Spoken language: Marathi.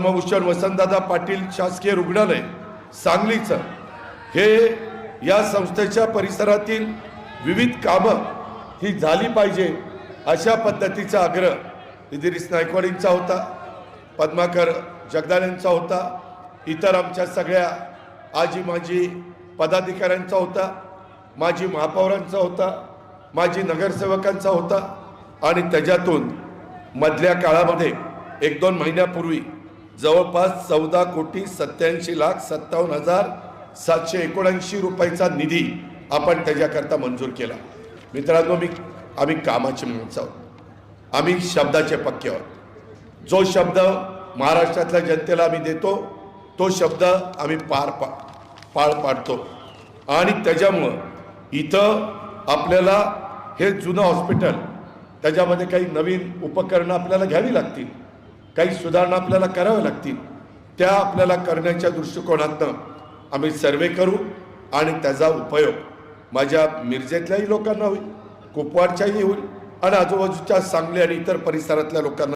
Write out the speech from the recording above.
पद्मभूषण वसंतदादा पाटील शासकीय रुग्णालय सांगलीचं हे या संस्थेच्या परिसरातील विविध कामं ही झाली पाहिजे अशा पद्धतीचा आग्रह इद्रिस नायकवाडींचा होता, पद्माकर जगदाळे यांचा होता, इतर आमच्या सगळ्या आजी माजी पदाधिकाऱ्यांचा होता, माजी महापौरांचा होता, माजी नगरसेवकांचा होता आणि त्याच्यातून मधल्या काळामध्ये 1-2 महिन्यापूर्वी जवळपास 14,87,57,779 रुपयाचा निधी आपण त्याच्याकरता मंजूर केला। मित्रांनो, आम्ही कामाची माणसं आहोत, आम्ही शब्दाचे पक्के आहोत। जो शब्द महाराष्ट्रातल्या जनतेला आम्ही देतो तो शब्द आम्ही पार पाडतो आणि त्याच्यामुळं इथं आपल्याला हे जुनं हॉस्पिटल त्याच्यामध्ये काही नवीन उपकरणं आपल्याला घ्यावी लागतील, काही सुधारणा आपल्याला कराव्या लागतील, त्या आपल्याला करण्याच्या दृष्टिकोनातनं आम्ही सर्वे करू आणि त्याचा उपयोग माझ्या मिरजेतल्याही लोकांना होईल, कुपवाडच्याही होईल आणि आजूबाजूच्या सांगली आणि इतर परिसरातल्या लोकांना